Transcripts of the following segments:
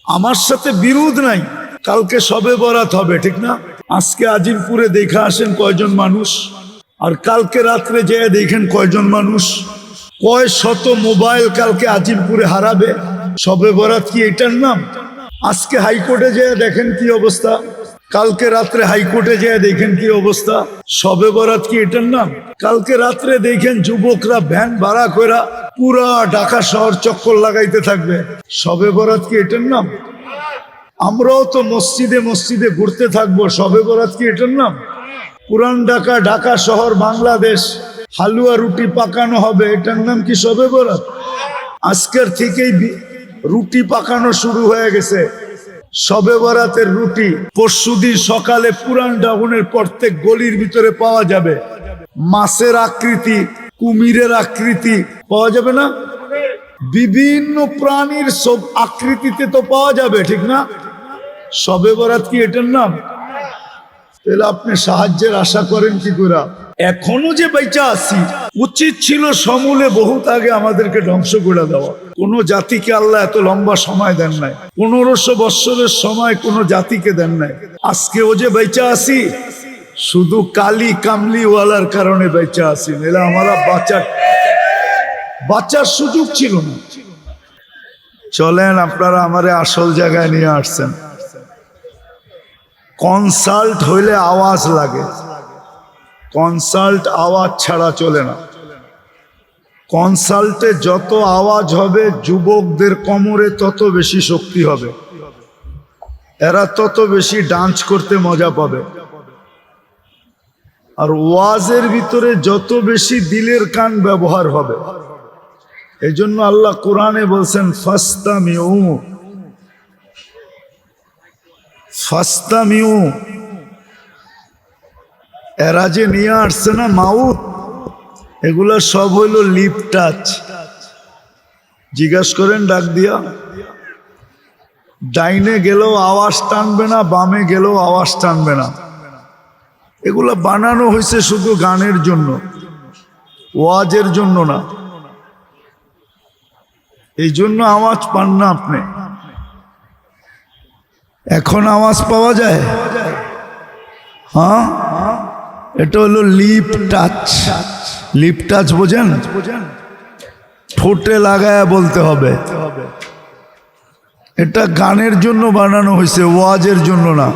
আমার সাথে বিরোধ নাই, কালকে শবে বরাত হবে, ঠিক না? আজকে আজিমপুরে দেখে আসেন কয়জন মানুষ, আর কালকে রাত্রে যেয়ে দেখেন কয়জন মানুষ। কয় শত মোবাইল কালকে আজিমপুরে হারাবে। শবে বরাত কি এটার নাম? আজকে হাইকোর্টে যেয়ে দেখেন কি অবস্থা, কালকে রাত্রে হাইকোর্টে যেয়ে দেখেন কি অবস্থা। শবে বরাত কি এটার নাম? কালকে রাত্রে দেখেন যুবকরা ভ্যান ভাড়া করে পুরা ঢাকা শহর চক্কর লাগাইতে থাকবে। শবে বরাত কি এটার নাম? আমরাও তো মসজিদে মসজিদে ঘুরতে থাকবো, শবে বরাত কি এটার নাম? পুরান ঢাকা, ঢাকা শহর, বাংলাদেশ হালুয়া রুটি পাকানো হবে, এটার নাম কি শবে বরাত? আজকের থেকেই রুটি পাকানো শুরু হয়ে গেছে। শবে বরাতের রুটি পরশুদিন সকালে পুরান টাউনের প্রত্যেক গলির ভিতরে পাওয়া যাবে। মাছের আকৃতি, কুমিরের আকৃতি পাওয়া যাবে না? বিভিন্ন প্রাণীর সব আকৃতিতে তো পাওয়া যাবে, ঠিক না? শবে বরাত কি এটার নাম? তাহলে আপনি সাহায্যের আশা করেন কি করে? এখনো যে বেঁচে আছি, উচিত ছিল সমূলে বহুত আগে আমাদেরকে ধ্বংস করে দেওয়া। কোন জাতিকে আল্লাহ এত লম্বা সময় দেন নাই, 1500 বৎসরের সময় কোন জাতিকে দেন নাই। আজকেও যে বেঁচে আছি শুধু কালি কামলিওয়ালার কারণে বেঁচে আছি, নাহলে আমরা বাঁচার সুযোগ ছিল না। চলেন, আপনারা আমারে আসল জায়গায় নিয়ে আসছেন। কনসাল্ট হইলে আওয়াজ লাগে, কনসাল্ট আওয়াজ ছাড়া চলে না। কনসাল্টে যত আওয়াজ হবে যুবকদের কোমরে তত বেশি শক্তি হবে, এরা তত বেশি ডান্স করতে মজা পাবে। আর ওয়াজের ভিতরে যত বেশি দিলের কান ব্যবহার হবে। এই জন্য আল্লাহ কোরআনে বলছেন ফাস্তামিউ, ফাস্তামিউ। এরা যে নিয়ে আসছে না মাউত, এগুলা সব হইল লিপ টাচ। জিজ্ঞাসা করেন ডাক দিয়া, ডাইনে গেলেও আওয়াজ টানবে না, বামে গেলেও আওয়াজ টানবে না। এগুলা বানানো হয়েছে শুধু গানের জন্য, ওয়াজের জন্য না। এই জন্য আওয়াজ পান না আপনি। এখন আওয়াজ পাওয়া যায়? হ্যাঁ, এটা হলো লিপ টাচ। লিপ টাচ বোঝেন? ঠোঁটে লাগায় বলতে হবে। এটা গানের জন্য বানানো হয়েছে, ওয়াজের জন্য না।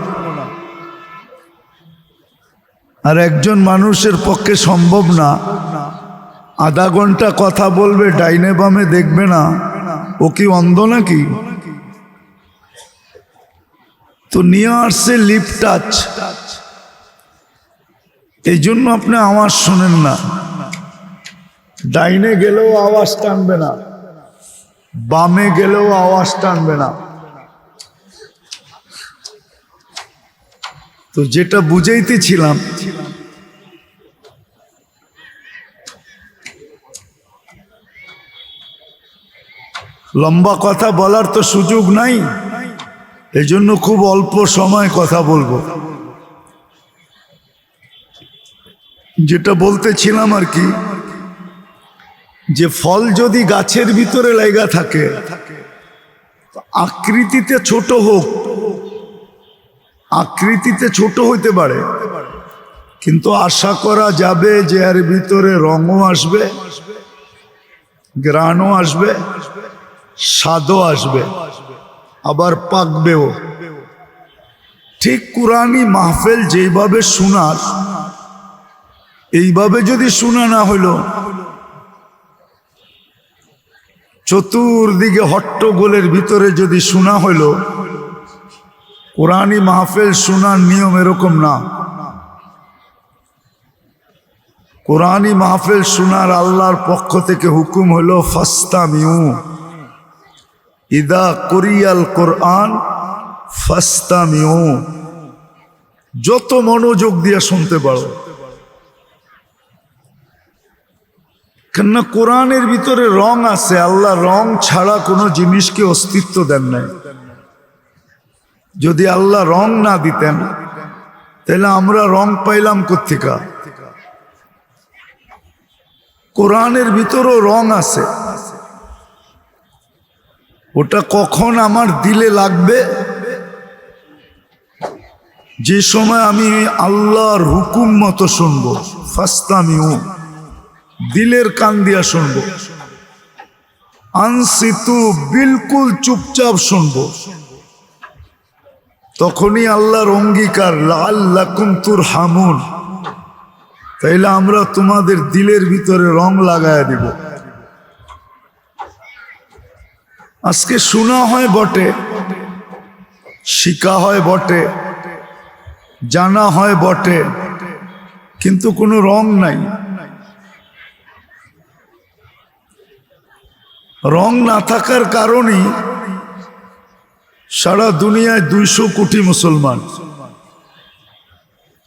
আর একজন মানুষের পক্ষে সম্ভব না আধা ঘন্টা কথা বলবে, ডাইনে বামে দেখবে না। ও কি অন্ধ নাকি? তো নিয়ে আসছে লিপ টাচ। এই জন্য আপনি আওয়াজ শোনেন না। ডাইনে গেলেও আওয়াজ টানবে না, বামে গেলেও আওয়াজ টানবে না। তো যেটা বুঝাইতেছিলাম, লম্বা কথা বলার তো সুযোগ নাই, এই জন্য খুব অল্প সময় কথা বলবো। যেটা বলতেছিলাম আর কি, যে ফল যদি গাছের ভিতরে লাগা থাকে, আকৃতিতে ছোট হোক, আকৃতিতে ছোট হইতে পারে, কিন্তু আশা করা যাবে যে এর ভিতরে রঙও আসবে, গ্রানও আসবে, স্বাদও আসবে, আবার পাকবেও। ঠিক কুরআনী মাহফিল যেভাবে শোনার, এইভাবে যদি শোনা না হইল, চতুর্দিকে হট্টগোলের ভিতরে যদি শোনা হইল, কুরআনী মাহফিল শোনার নিয়ম এরকম না। কুরআনী মাহফিল শোনার আল্লাহর পক্ষ থেকে হুকুম হলো ফাস্তামিউ, ইদা কুরিয়াল কোরআন ফাস্তামিউ। যত মনোযোগ দিয়ে শুনতে পারো, কেননা কোরআনের ভিতরে রং আছে। আল্লাহ রং ছাড়া কোনো জিনিসকে অস্তিত্ব দেন নাই। যদি আল্লাহ রং না দিতেন তাহলে আমরা রং পাইলাম কোত্থেকে? কোরআনের ভিতরেও রং আছে। ওটা কখন আমার দিলে লাগবে? যে সময় আমি আল্লাহর হুকুম মতো শুনবো, ফাস্তামিউ, দিলের কান দিয়া শুনবো, আনসিতু, বিলকুল চুপচাপ শুনবো, তখনই আল্লাহর অঙ্গীকার লাআল্লাকুম তুরহামুন, তাইলে আমরা তোমাদের দিলের ভিতরে রং লাগায়া দিব। আজকে শোনা হয় বটে, শিখা হয় বটে, জানা হয় বটে, কিন্তু কোনো রং নাই। রং না থাকার কারণেই সারা দুনিয়ায় 200 কোটি মুসলমান।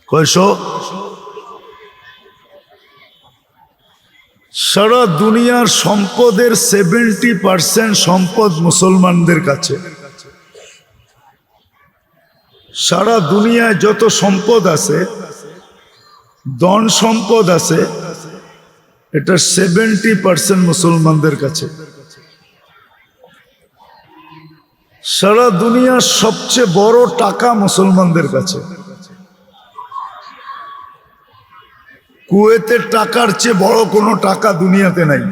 কয়শো? সারা দুনিয়ার সম্পদের 70% সম্পদ মুসলমানদের কাছে। সারা দুনিয়ায় যত সম্পদ আছে, ধন সম্পদ আছে, এটা 70% মুসলমানদের কাছে। সারা দুনিয়ার সবচেয়ে বড় টাকা মুসলমানদের কাছে। কুয়েতের টাকার চেয়ে বড় কোনো টাকা দুনিয়াতে নাই।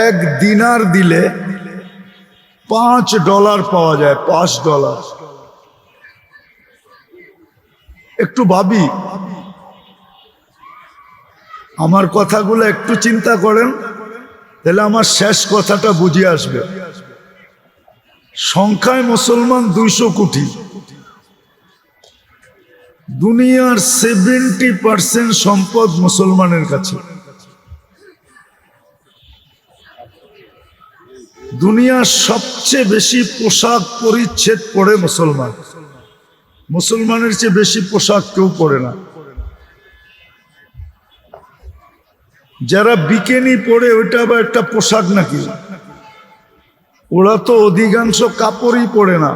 1 দিনার দিলে $5 পাওয়া যায়, $5। একটু ভাবি, আমার কথাগুলো একটু চিন্তা করেন, তাহলে আমার শেষ কথাটা বুঝে আসবে। সংখ্যায় মুসলমান 200 কোটি, দুনিয়ার 70% সম্পদ মুসলমানের কাছে। দুনিয়ার সবচেয়ে বেশি পোশাক পরিচ্ছেদ পরে মুসলমান। মুসলমানের চেয়ে বেশি পোশাক কেউ পরে না। যারা বিকেনি পরে ওইটা আবার একটা পোশাক নাকি? ওরা তো অধিকাংশ কাপড়ই পরে না,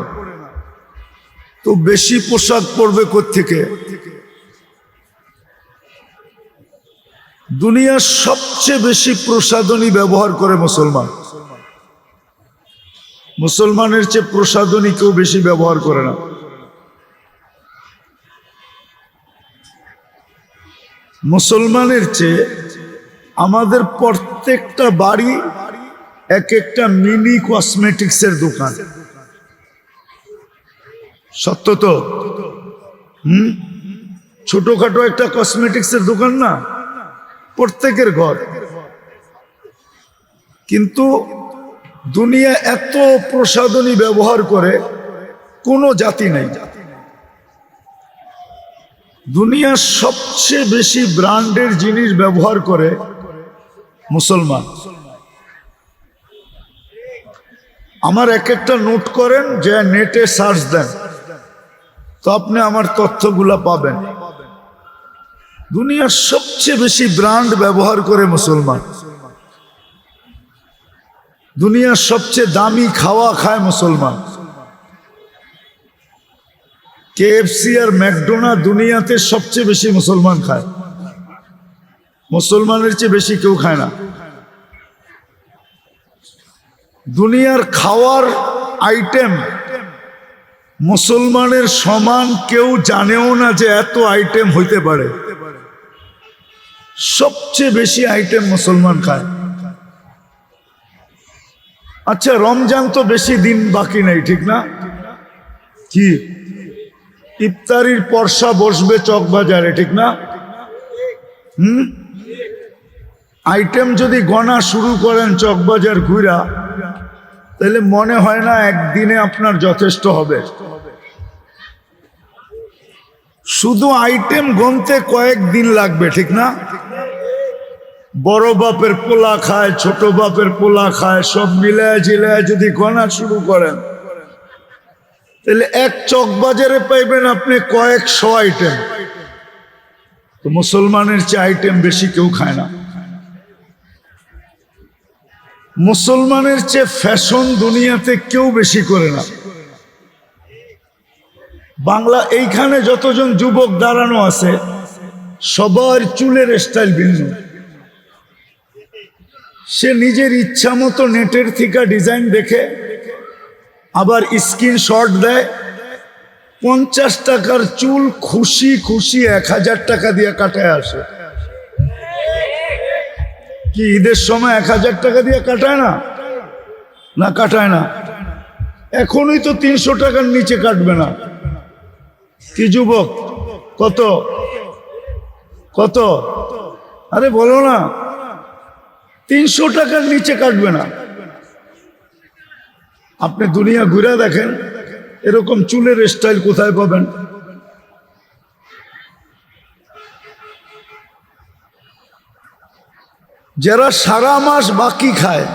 তো বেশি পোশাক পরবে কোত্থেকে? দুনিয়ার সবচেয়ে বেশি প্রসাধনী ব্যবহার করে মুসলমান। মুসলমানের চেয়ে প্রসাধনী কেউ বেশি ব্যবহার করে না। মুসলমানের চেয়ে আমাদের প্রত্যেকটা বাড়ি এক একটা মিনি কসমেটিক্সের দোকান। সত্য তো? ছোটখাটো একটা কসমেটিক্সের দোকান না, প্রত্যেকের ঘর। কিন্তু দুনিয়া এত প্রসাধনী ব্যবহার করে কোনো জাতি নাই। দুনিয়ার সবচেয়ে বেশি ব্র্যান্ডের জিনিস ব্যবহার করে মুসলমান। আমার এক একটা নোট করেন, যে নেটে সার্চ দেন তো আপনি আমার তথ্যগুলা পাবেন। দুনিয়ার সবচেয়ে বেশি ব্র্যান্ড ব্যবহার করে মুসলমান। দুনিয়ার সবচেয়ে দামি খাওয়া খায় মুসলমান। কেএফসি আর ম্যাকডোনাল্ড দুনিয়াতে সবচেয়ে বেশি মুসলমান খায়। মুসলমানের চেয়ে বেশি কেউ খায় না। দুনিয়ার খাওয়ার আইটেম মুসলমানের সমান কেউ জানেও না যে এত আইটেম হইতে পারে। সবচেয়ে বেশি আইটেম মুসলমান খায়। আচ্ছা, রমজান তো বেশি দিন বাকি নাই, ঠিক না? কি ইফতারির পরশা বসবে চকবাজারে, ঠিক না? আইটেম যদি গণা শুরু করেন চকবাজার ঘুরা, তাহলে মনে হয় না একদিনে আপনার যথেষ্ট হবে। শুধু আইটেম গনতে কয়েকদিন লাগবে, ঠিক না? বড় বাপের পোলা খায়, ছোট বাপের পোলা খায়, সব মিলায় জিলায় যদি গণা শুরু করেন, তাহলে এক চকবাজারে পাইবেন আপনি কয়েকশো আইটেম। তো মুসলমানের চেয়ে আইটেম বেশি কেউ খায় না। মুসলমানের চেয়ে ফ্যাশন দুনিয়াতে কেউ বেশি করে না। বাংলা এইখানে যতজন যুবক দাঁড়ানো আছে সবার চুলের স্টাইল ভিন্ন। সে নিজের ইচ্ছা মতো নেটের থেকে ডিজাইন দেখে আবার স্ক্রিনশট দেয়, 50 টাকার চুল খুশি খুশি 1000 টাকা দিয়ে কাটায় আসে। কি ঈদের সময় 1000 টাকা দিয়ে কাটায় না? না কাটায় না। এখনই তো 300 টাকার নিচে কাটবে না। কি যুবক, কত কত? আরে বলো না, 300 টাকার নিচে কাটবে না। আপনি দুনিয়া ঘুরে দেখেন এরকম চুলের স্টাইল কোথায় পাবেন? যারা সারা মাস বাকি খায়,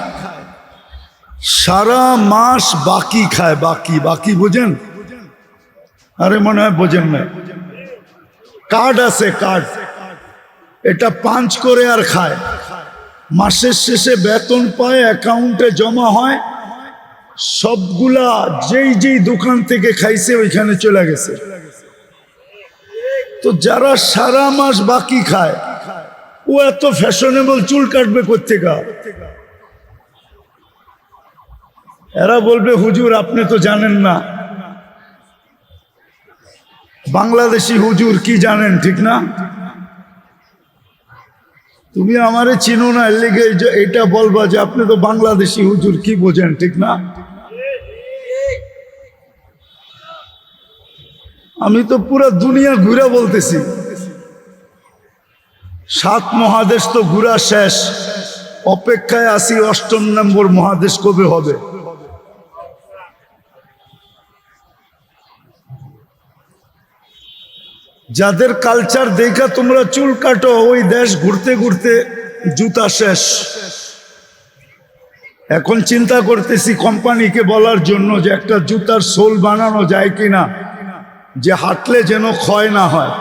সারা মাস বাকি খায়, বাকি বাকি বোঝেন? আরে মনে হয় বোঝেন না। কার্ড আছে, কার্ড, এটা পাঞ্চ করে আর খায়। মাসের শেষে বেতন পায়, অ্যাকাউন্টে জমা হয়, সবগুলা যেই যেই দোকান থেকে খাইছে ওইখানে চলে গেছে। তো যারা সারা মাস বাকি খায় ও এত ফ্যাশনেবল চুল কাটবে কোত্থেকে? এরা বলবে হুজুর আপনি তো জানেন না, বাংলাদেশি হুজুর কি জানেন, ঠিক না? তুমি আমারে চিনো না, এর লেগে এটা বলবা যে আপনি তো বাংলাদেশি হুজুর, কি বোঝেন, ঠিক না? আমি তো পুরো দুনিয়া ঘুরে বলতেছি, 7 মহাদেশ তো ঘুরা শেষ, অপেক্ষায় আছি 8ম নম্বর মহাদেশ কবে হবে। যাদের কালচার দেখা তোমরা চুল কাটো, ওই দেশ ঘুরতে ঘুরতে জুতা শেষ। এখন চিন্তা করতেছি কোম্পানিকে বলার জন্য যে একটা জুতার সোল বানানো যায় কিনা, যে হাঁটলে যেন ক্ষয় না হয়।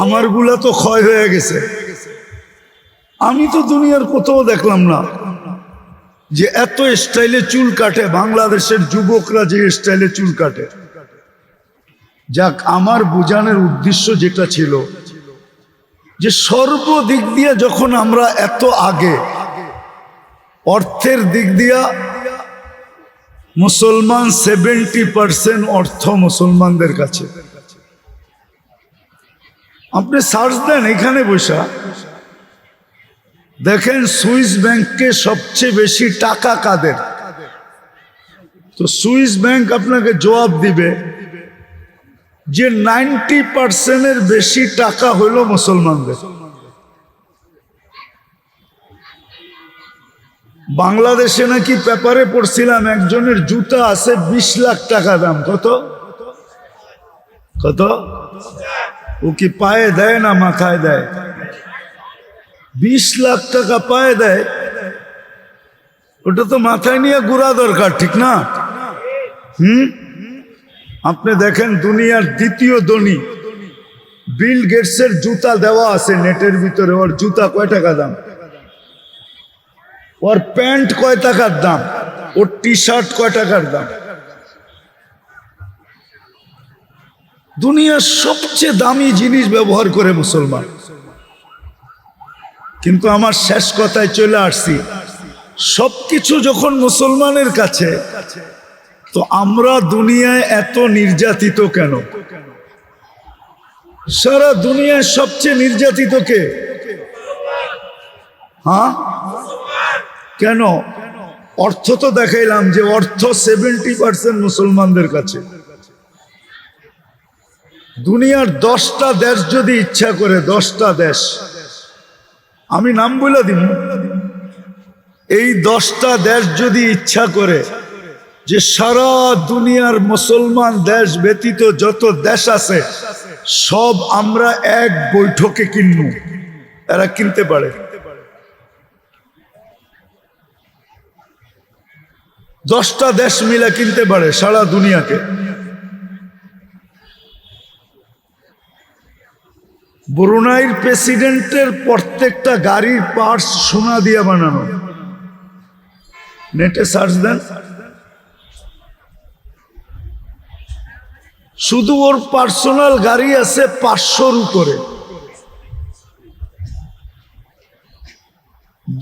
আমারগুলা তো ক্ষয় হয়ে গেছে। আমি তো দুনিয়ার কোথাও দেখলাম না যে এত স্টাইলে চুল কাটে, বাংলাদেশের যুবকরা যে স্টাইলে চুল কাটে। যাক, আমার বোঝানোর উদ্দেশ্য যেটা ছিল যে সর্বদিক দিয়ে যখন আমরা এত আগে, অর্থের দিক দিয়া মুসলমান 70% অর্থ মুসলমানদের কাছে। আপনি সার্চ দেন এখানে বসা, দেখেন সুইস ব্যাংকে সবচেয়ে বেশি টাকা কাদের। তো সুইস ব্যাংক আপনাকে জবাব দিবে যে 90%-এর বেশি টাকা হইল মুসলমানদের। বাংলাদেশে নাকি পেপারে পড়ছিলাম একজনের জুতা আছে 20 লাখ টাকা দাম। কত কত? ও কি পায়ে দেয় না মাথায় দেয়? 20 লাখ টাকা পায়ে দেয়, ওটা তো মাথায় নিয়ে ঘোরা দরকার, ঠিক না? আপনি দেখেন দুনিয়ার দ্বিতীয় ধনী বিল গেটসের জুতা দেওয়া আছে নেটের ভিতরে। ওর জুতা কয় টাকা দাম, ওর প্যান্ট কয় টাকার দাম, ওর টি শার্ট কয় টাকার দাম। দুনিয়ার সবচেয়ে দামি জিনিস ব্যবহার করে মুসলমান। কিন্তু আমার শেষ কথায় চলে আসছি, সবকিছু যখন মুসলমানের কাছে, তো আমরা দুনিয়ায় এত নির্যাতিত কেন? সারা দুনিয়ায় সবচেয়ে নির্যাতিত কে? হ্যাঁ, কেন? অর্থ তো দেখাইলাম যে অর্থ 70% মুসলমানদের কাছে। দুনিয়ার 10টা দেশ যদি ইচ্ছা করে, 10টা দেশ, আমি নাম বলে দিব, এই 10টা দেশ যদি ইচ্ছা করে যে সারা দুনিয়ার মুসলমান দেশ ব্যতীত যত দেশ আছে সব আমরা এক বৈঠকে কিনব, এরা কিনতে পারে। 10টা দেশ মিলে কিনতে পারে সারা দুনিয়াকে। ব্রুনাইয়ের প্রেসিডেন্টের প্রত্যেকটা গাড়ির পার্টস সোনা দিয়ে বানানো। নেটে সার্চ দেন, শুধু ওর পার্সোনাল গাড়ি আছে 500-র উপরে।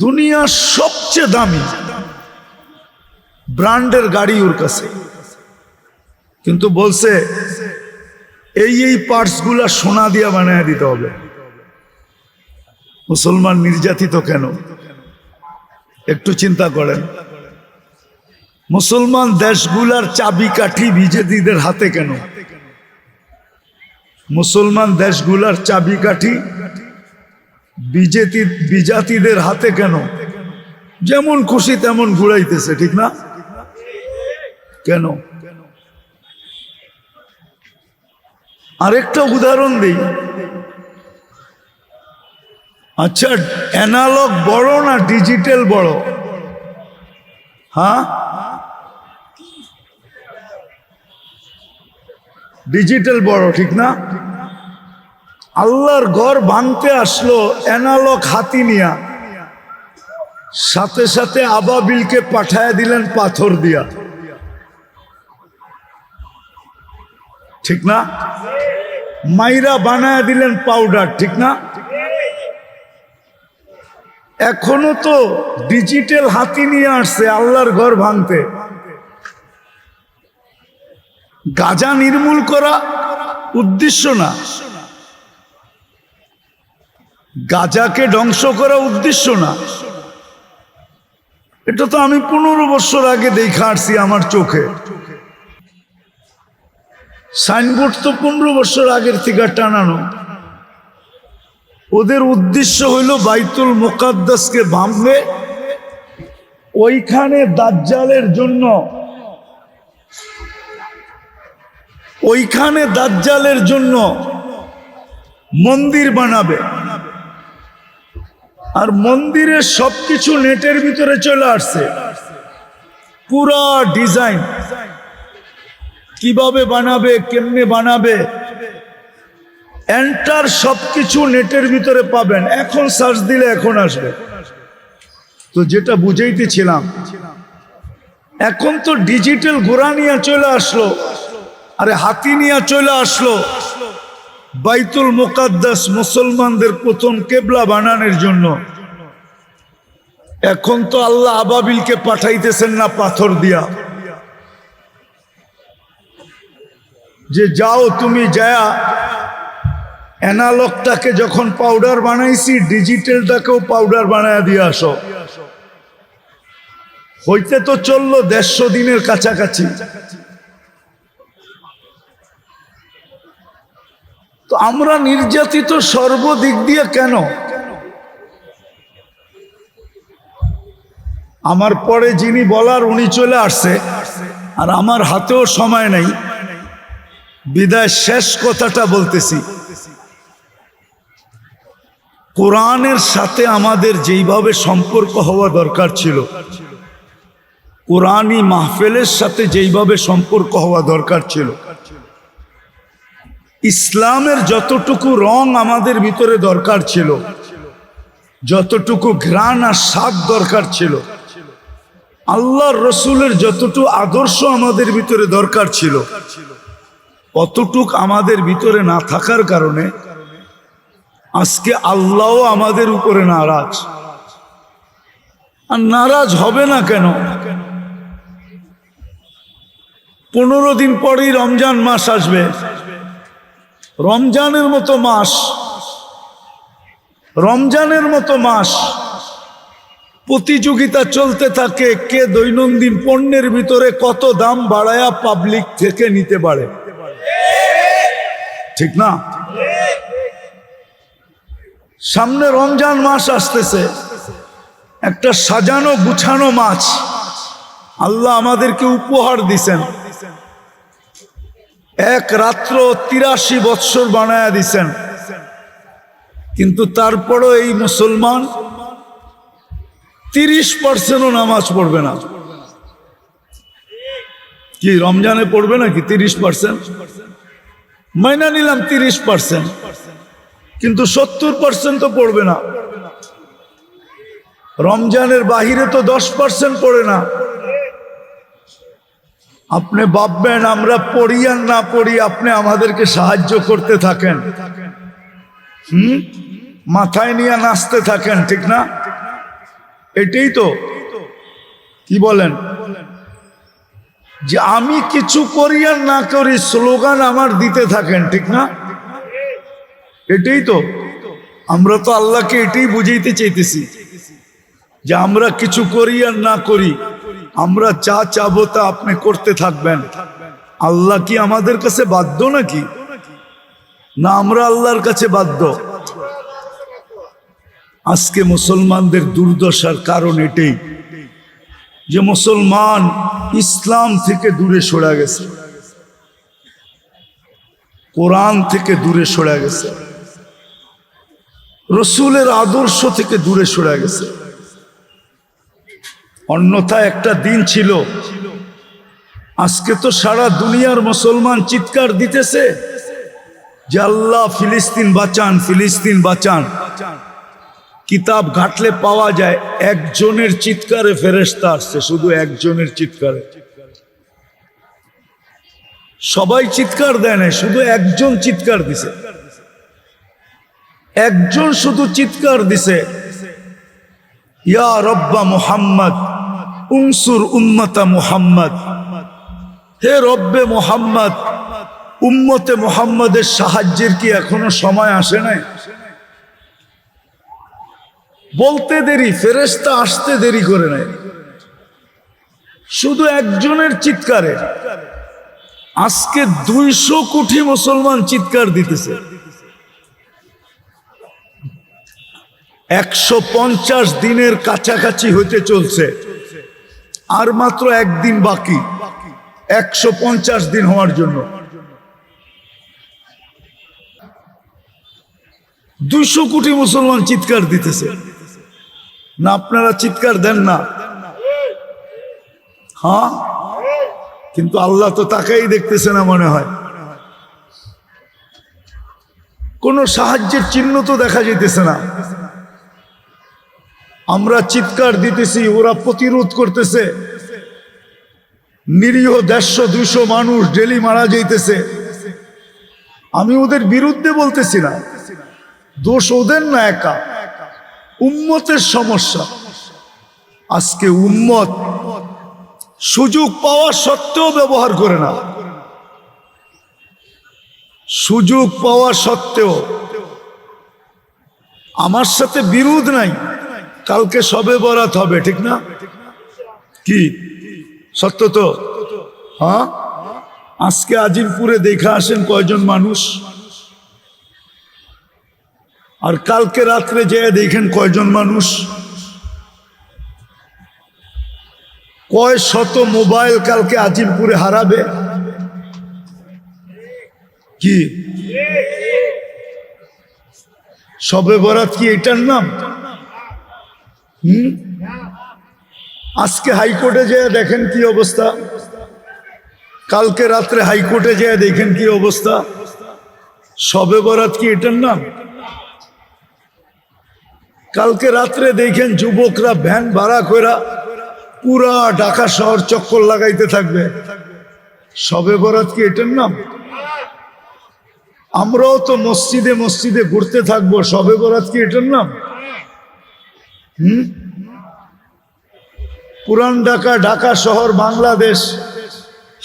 দুনিয়ার সবচেয়ে দামি ব্র্যান্ডের গাড়ি ওর কাছে, কিন্তু বলছে এই পার্টসগুলা সোনা দিয়া বানায় দিতে হবে। মুসলমান নির্যাতিত কেন? একটু চিন্তা করেন। মুসলমান দেশগুলার চাবিকাঠি বিজেপিদের হাতে কেন? মুসলমান দেশগুলার চাবিকাঠি বিজাতিদের হাতে কেন? যেমন খুশি তেমন ঘুরাইতেছে, ঠিক না? কেন? আরেকটা উদাহরণ দিই। আচ্ছা, অ্যানালগ বড় না ডিজিটাল বড়? হ্যাঁ, ডিজিটাল বড়, ঠিক না? আল্লাহর ঘর ভাঙতে আসলো অ্যানালগ হাতি নিয়া, সাথে সাথে আবাবিলকে পাঠায় দিলেন পাথর দিয়া, ঠিক না? মাইরা বানায় দিলেন পাউডার, ঠিক না? এখনো তো ডিজিটাল হাতি নিয়ে আসছে আল্লাহর ঘর ভাঙতে। গাজা নির্মূল করা উদ্দেশ্য না, গাজাকে ধ্বংস করা উদ্দেশ্য না। এটা তো আমি 15 বছর আগে দেখা আসছি আমার চোখে। সাইনবোর্ড তো 15 বছর আগের থেকে টানানো। ওদের উদ্দেশ্য হইল বাইতুল মুকাদ্দাসকে ভাঙবে, ওইখানে দাজ্জালের জন্য মন্দির বানাবে। আর মন্দিরের সবকিছু নেটের ভিতরে চলে আসছে, পুরা ডিজাইন কিভাবে বানাবে, কেমনে বানাবে, এন্টার সবকিছু নেটের ভিতরে পাবেন। এখন সার্চ দিলে এখন আসবে। তো যেটা বুঝাইতেছিলাম, এখন তো ডিজিটাল ঘোড়া নিয়ে চলে আসলো, আরে হাতি নিয়ে চলে আসলো বাইতুল মুকাদ্দাস মুসলমানদের প্রথম কেবলা বানানোর জন্য। এখন তো আল্লাহ আবাবিলকে পাঠাইতেছেন না পাথর দিয়া, যে যাও তুমি যায়া অ্যানালগটাকে যখন পাউডার বানাইছি ডিজিটালটাকেও পাউডার বানায় দিয়ে আসো। হইতে তো চললো 150 দিনের কাছাকাছি। তো আমরা নির্যাতিত সর্বদিক দিয়ে কেন? আমার পরে যিনি বলার উনি চলে আসছে, আর আমার হাতেও সময় নাই, বিদায় শেষ কথাটা বলতেছি। কোরআনের সাথে আমাদের যেইভাবে সম্পর্ক হওয়া দরকার ছিল, কোরআনী মাহফিলের সাথে যেইভাবে সম্পর্ক হওয়া দরকার ছিল, ইসলামের যতটুকু রং আমাদের ভিতরে দরকার ছিল, যতটুকু ঘ্রাণ আর স্বাদ দরকার ছিল, আল্লাহর রসুলের যতটুকু আদর্শ আমাদের ভিতরে দরকার ছিল, অতটুক আমাদের ভিতরে না থাকার কারণে আজকে আল্লাহও আমাদের উপরে নারাজ। আর নারাজ হবে না কেন? 15 দিন পরেই রমজান মাস আসবে। রমজানের মতো মাস প্রতিযোগিতা চলতে থাকে, কে দৈনন্দিন পণ্যের ভিতরে কত দাম বাড়ায়া পাবলিক থেকে নিতে পারে, ঠিক না? সামনে রমজান মাস আসতেছে, একটা সাজানো গুছানো মাছ আল্লাহ আমাদেরকে উপহার দিছেন। এক রাত্র 83 বৎসর বানায়া দিছেন, কিন্তু তারপরও এই মুসলমান 30% নামাজ পড়বে না। কি রমজানে পড়বে নাকি 30%? মাইনা নিলাম 30%, কিন্তু 70% তো পড়বে না। রমজানের বাহিরে তো 10% পড়ে না। আপনি ভাববেন আমরা পড়ি আর না পড়ি, আপনি আমাদেরকে সাহায্য করতে থাকেন, মাথায় নিয়ে নাচতে থাকেন, ঠিক না? এটাই তো, কি বলেন, যে আমি কিছু করি আর না করি স্লোগান আমার দিতে থাকেন, ঠিক না? এটাই তো, আমরা তো আল্লাহকে এটাই বুঝাইতে চাইতেছি যে আমরা কিছু করি আর না করি, আমরা যা চাবো তা আপনি করতে থাকবেন। আল্লাহ কি আমাদের কাছে বাধ্য নাকি? না আমরা আল্লাহর কাছে বাধ্য? আজকে মুসলমানদের দুর্দশার কারণ এটাই যে মুসলমান ইসলাম থেকে দূরে সরে গেছে, কোরআন থেকে দূরে সরে গেছে, রসুলের আদর্শ থেকে দূরে সরে গেছে। অন্যথায় একটা দিন ছিল, আজকে তো সারা দুনিয়ার মুসলমান চিৎকার দিতেছে যে আল্লাহ ফিলিস্তিন বাঁচান, ফিলিস্তিন বাঁচান। কিতাব ঘাটলে পাওয়া যায় একজনের চিৎকারে ফেরেশতা আসছে, শুধু একজনের চিৎকারে। সবাই চিৎকার দেয় না, শুধু একজন চিৎকার দিছে, একজন শুধু চিৎকার দিছে, ইয়া রব্বা মুহাম্মদ উনসুর উম্মতা মুহাম্মদ, হে রব্বে মুহাম্মদ উম্মতে মুহাম্মদের সাহায্যের কি এখনো সময় আসে নাই? বলতে দেরি, ফেরেশতা আসতে দেরি করে নাই, শুধু একজনের চিৎকারে আজকে 200 কোটি মুসলমান চিৎকার দিতেছে। 150 দিনের কাছাকাছি হতে চলছে, আর মাত্র একদিন বাকি 150 দিন হওয়ার জন্য। 200 কোটি মুসলমান চিৎকার দিতেছে না? আপনারা চিৎকার দেন না? হ্যাঁ, কিন্তু আল্লাহ তো তাকাই দেখতেছে না মনে হয়। কোনো সাহায্যের চিহ্ন তো দেখা যেতেছে না। আমরা চিৎকার দিতেছি, ওরা প্রতিরোধ করতেছে, নিরীহ 150-200 মানুষ ডেলি মারা যাইতেছে। আমি ওদের বিরুদ্ধে বলতেছি না, দোষ ওদের না, একা উম্মতের সমস্যা। আজকে উম্মত সুযোগ পাওয়া সত্ত্বেও ব্যবহার করে না, সুযোগ পাওয়া সত্ত্বেও। আমার সাথে বিরোধ নাই, কালকে শবে বরাত হবে, ঠিক না? কি সত্য তো? হ্যাঁ, আজকে আজিমপুরে দেখা আসেন কয়জন মানুষ, আর কালকে রাত্রে যেয়ে দেখেন কয়জন মানুষ। কয় শত মোবাইল কালকে আজিমপুরে হারাবে। কি শবে বরাত কি এটার নাম? আজকে হাইকোর্টে যেয়ে দেখেন কি অবস্থা, কালকে রাত্রে হাইকোর্টে যেয়ে দেখেন কি অবস্থা। শবে বরাত কি এটার নাম? কালকে রাত্রে দেখেন যুবকরা ভ্যান ভাড়া করে পুরা ঢাকা শহর চক্কর লাগাইতে থাকবে। শবে বরাত কি এটার নাম? আমরাও তো মসজিদে মসজিদে ঘুরতে থাকবো, শবে বরাত কি এটার নাম? পুরান ঢাকা, ঢাকা শহর, বাংলাদেশ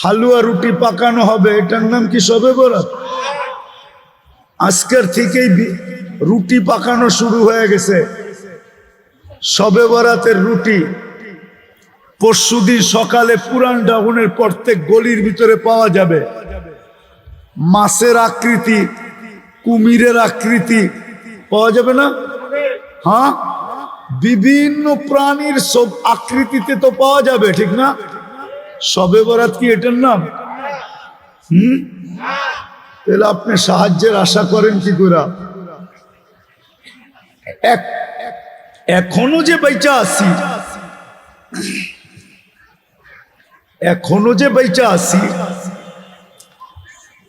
হালুয়া রুটি পাকানো হবে, এটার নাম কি শবে বরাত? আজকের থেকেই রুটি পাকানো শুরু হয়ে গেছে। শবে বরাতের রুটি পরশুদিন সকালে পুরান ডাউনের প্রত্যেক গলির ভিতরে পাওয়া যাবে। মাছের আকৃতি, কুমিরের আকৃতি পাওয়া যাবে না? হ্যাঁ, বিভিন্ন প্রাণীর সব আকৃতিতে তো পাওয়া যাবে, ঠিক না? শবে বরাত কি এটার নাম? তাহলে আপনি সাহায্যের আশা করেন কি করে? এখনো যে বেঁচে আছি, এখনো যে বেঁচে আছি,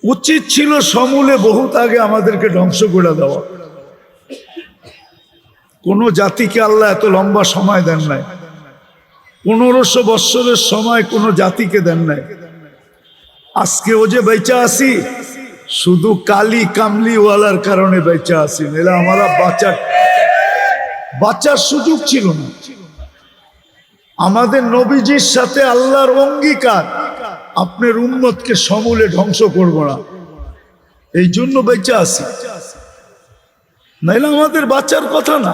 উচিত ছিল সমূলে বহুত আগে আমাদেরকে ধ্বংস করে দেওয়া। কোন জাতিকে আল্লাহ এত লম্বা সময় দেন নাই, 1500 বৎসরের সময় কোন জাতিকে দেন নাই। আজকে ও যে বেঁচে আছি শুধু কালি কামলিওয়ালার কারণে বেঁচে আছি, নাহলে আমরা বাঁচার সুযোগ ছিল না। আমাদের নবীজির সাথে আল্লাহর অঙ্গীকার, আপনার উম্মতকে সমূলে ধ্বংস করব না, এই জন্য বেঁচে আছি, নাইলে আমাদের বাঁচার কথা না।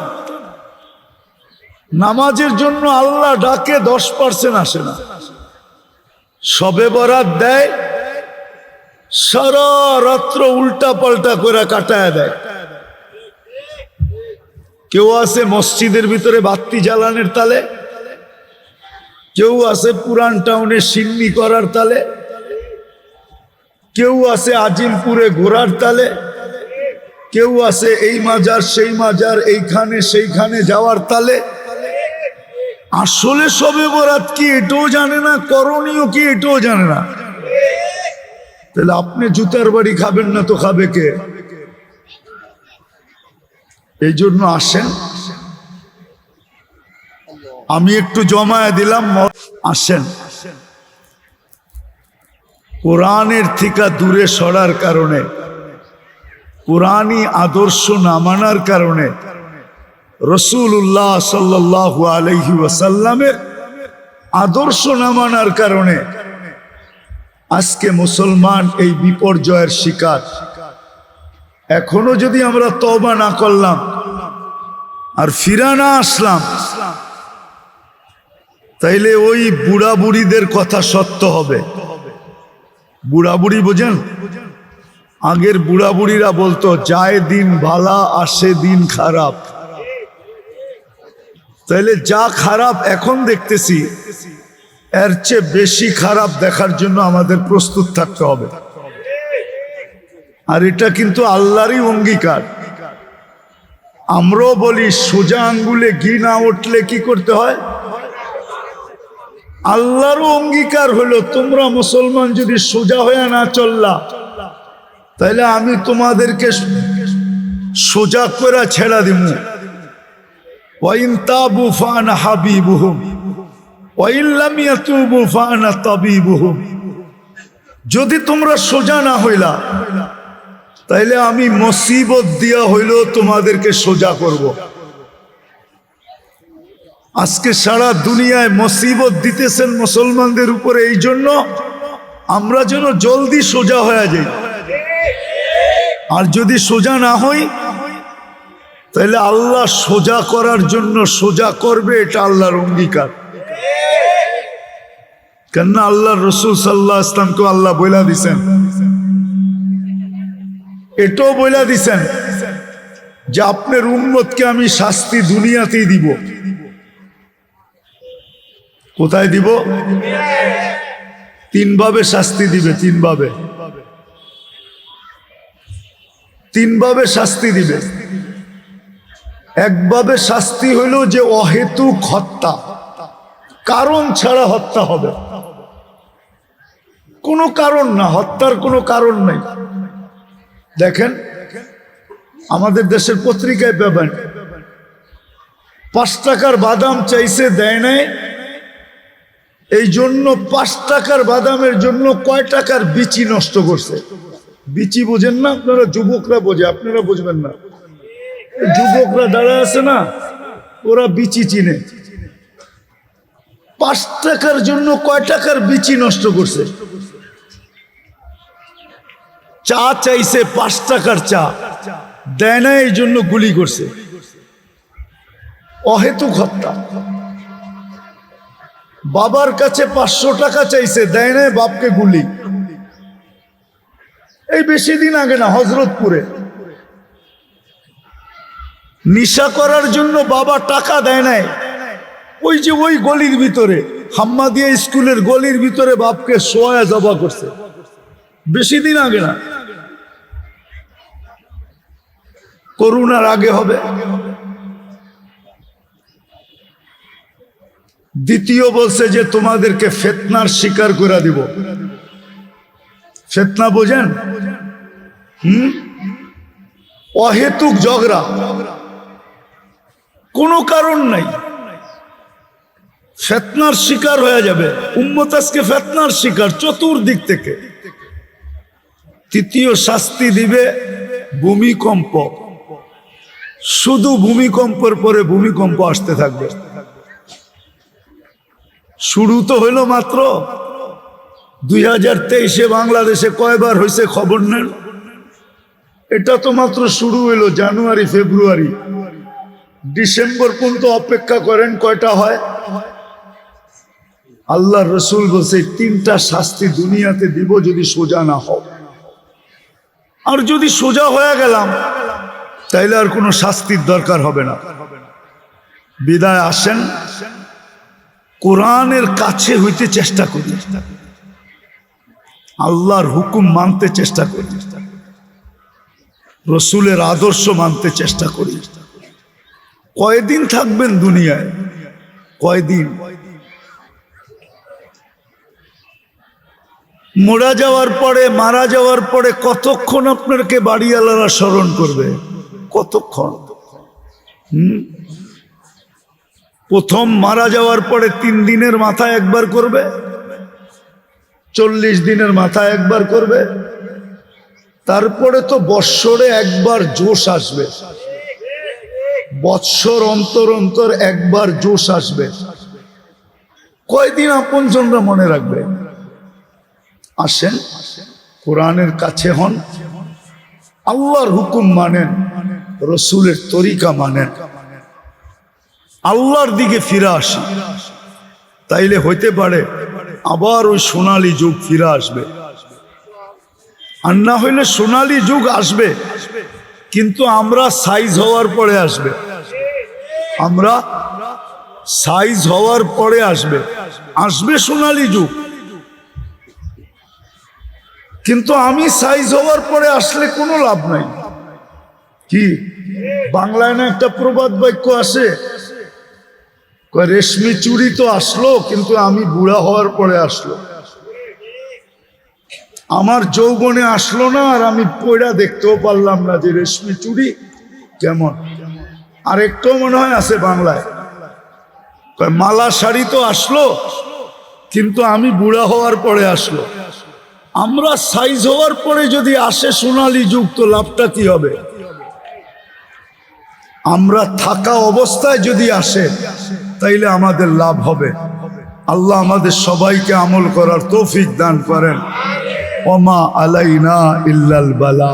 নামাজের জন্য আল্লাহ ডাকে 10% আসে না, সবে বরাত দেয়, সারা রাত্র উল্টা পাল্টা করে কাটায় দেয়। কেউ আছে মসজিদের ভিতরে বাতি জ্বালানোর তালে, কেউ আছে পুরান টাউনে সিন্নি করার তালে, কেউ আছে আজিমপুরে ঘোরার তালে, কেউ আছে এই মাজার সেই মাজার এইখানে সেইখানে যাওয়ার তালে। আসলে সবে বরাত কি এটাও জানে না, করণীয় কি এটাও জানে না। তাহলে আপনি জুতার বাড়ি খাবেন না তো খাবে কে? এই জন্য আসেন, আমি একটু জমায়ে দিলাম, আসেন। কোরআনের থেকে দূরে সরার কারণে, কোরআনী আদর্শ না মানার কারণে, রাসূলুল্লাহ সাল্লাল্লাহু আলাইহি ওয়াসাল্লামের আদর্শ না মানার কারণে আজকে মুসলমান এই বিপর্যয়ের শিকার। এখনো যদি আমরা তওবা না করলাম আর ফিরা না আসলাম, তাইলে ওই বুড়া বুড়িদের কথা সত্য হবে। বুড়া বুড়ি বোঝেন? আগের বুড়া বুড়িরা বলতো, যায় দিন ভালা আসে দিন খারাপ। তাইলে যা খারাপ এখন দেখতেছি, এর চেয়ে বেশি খারাপ দেখার জন্য আমাদের প্রস্তুত থাকতে হবে। আর এটা কিন্তু আল্লাহরই অঙ্গীকার। আমরাও বলি সোজা আঙ্গুলে ঘি না উঠলে কি করতে হয়? আল্লাহরও অঙ্গীকার হলো, তোমরা মুসলমান যদি সোজা হয়ে না চললা, তাহলে আমি তোমাদেরকে সোজা করে ছেড়া দিব। ওয়াইন তাবু ফানা হাবিবুহুম ওয়াইন লাম ইয়াতুবু ফানা তাবিবুহুম। যদি তোমরা সোজা না হইলা, তাইলে আমি মুসিবত দিয়া হইলেও তোমাদেরকে সোজা করব। আজকে সারা দুনিয়ায় মুসিবত দিতেছেন মুসলমানদের উপরে, এই জন্য আমরা যেন জলদি সোজা হয়ে যাই। আর যদি সোজা না হই, তাহলে আল্লাহ সোজা করার জন্য সোজা করবে, এটা আল্লাহর অঙ্গীকার। কেননা আল্লাহ রসুল সাল্লাল্লাহু আলাইহি ওয়াসাল্লামকে আল্লাহ বইলা দিছেন, এটাও বইলা দিছেন যে আপনার উম্মতকে আমি শাস্তি দুনিয়াতেই দিব। কোথায় দিব? তিনভাবে শাস্তি দিবে, তিনভাবে শাস্তি দিবে। একভাবে শাস্তি হইল যে অহেতুক হত্যা, কারণ ছাড়া হত্যা হবে, কোনো কারণ না, হত্যার কোনো কারণ নাই। দেখেন আমাদের দেশের পত্রিকায় পাবেন, 5 টাকার বাদাম চাইছে, দেয় নাই, এই জন্য 5 টাকার বাদামের জন্য কয় টাকার বিচি নষ্ট করছে। বিচি বোঝেন না আপনারা? যুবকরা বোঝে, আপনারা বুঝবেন না। যুবকরা দাঁড়ায় আছে না, ওরা বিচি চিনে। 5 টাকার জন্য কয় টাকার বিচি নষ্ট করছে। চা চাইছে, 5 টাকার চা দেয় না, এই জন্য গুলি করছে। অহেতুক হত্যা। বাবার কাছে 500 টাকা চাইছে, দেয় না, বাপকে গুলি। এই বেশি দিন আগে না, হযরতপুরে নিশা করার জন্য বাবা টাকা দেয় নাই, ওই যে ওই গলির ভিতরে, হাম্মাদিয়া স্কুলের গলির ভিতরে বাপকে সোয়া জবা করছে, বেশি দিন আগে না, করোনার আগে হবে। দ্বিতীয় বলছে যে তোমাদেরকে ফিতনার শিকার করে দিব। ফিতনা বোঝেন? অহেতুক ঝগড়া, কোনো কারণ নাই, ফিতনার শিকার হয়ে যাবে উম্মত। আজকে ফিতনার শিকার চতুর্দিক থেকে। তৃতীয় শাস্তি দিবে ভূমিকম্প, শুধু ভূমিকম্পের পরে ভূমিকম্প আসতে থাকবে। শুরু তো হইল মাত্র। 2023-এ বাংলাদেশে কয়বার হয়েছে খবর নেন? এটা তো মাত্র শুরু হইল, জানুয়ারি ফেব্রুয়ারি, ডিসেম্বর পর্যন্ত অপেক্ষা করেন কয়টা হয়। আল্লাহ রসুল বলছে 3টা শাস্তি দুনিয়াতে দিব যদি সোজা না হও। আর যদি সোজা হয়ে গেলাম তাইলে আর কোনো শাস্তির দরকার হবে না। বিদায় আসেন, কোরআনের কাছে হইতে চেষ্টা করি, আল্লাহর হুকুম মানতে চেষ্টা করি, রসুলের আদর্শ মানতে চেষ্টা করি। কয়দিন থাকবেন দুনিয়ায়? কয়দিন? মরা যাওয়ার পরে, মারা যাওয়ার পরে কতক্ষণ আপনাকে বাড়িওয়ালারা স্মরণ করবে? কতক্ষণ? প্রথম মারা যাওয়ার পরে 3 দিনের মাথায় একবার করবে, 40 দিনের মাথায় একবার করবে, তারপরে তো বৎসরে একবার জোশ আসবে, বৎসর অন্তর অন্তর একবার জোশ আসবে। কয়দিন আপনজনরা মনে রাখবে? আসেন, কোরআনের কাছে হন, আল্লাহর হুকুম মানেন, রসুলের তরিকা মানেন, আল্লাহর দিকে ফিরে আসি, তাইলে হইতে পারে আবার ওই সোনালী যুগ ফিরে আসবে। আর না হইলে সোনালী যুগ আসবে, কিন্তু আমরা সাইজ হওয়ার পরে আসবে, আমরা সাইজ হওয়ার পরে আসবে, আসবে সোনালী যুগ। কিন্তু আমি সাইজ হওয়ার পরে আসলে কোনো লাভ নাই। কি বাংলায় না একটা প্রবাদ বাক্য আসে, রেশমি চুড়ি তো আসলো কিন্তু আমি বুড়া হওয়ার পরে আসলো। আমার যৌবনে আসলো না, আর আমি পয়রা দেখতেও পারলাম না যে রেশমি চুড়ি কেমন। আর একটাও মনে হয় আছে বাংলায়, মালা শাড়ি তো আসলো কিন্তু আমি বুড়া হওয়ার পরে আসলো। আমরা সাইজ হওয়ার পরে যদি আসে সোনালী যুগ, তো লাভটা কি হবে? আমরা থাকা অবস্থায় যদি আসে তাইলে আমাদের লাভ হবে। আল্লাহ আমাদের সবাইকে আমল করার তৌফিক দান করেন। ওমা আলাইনা ইল্লাল বালা।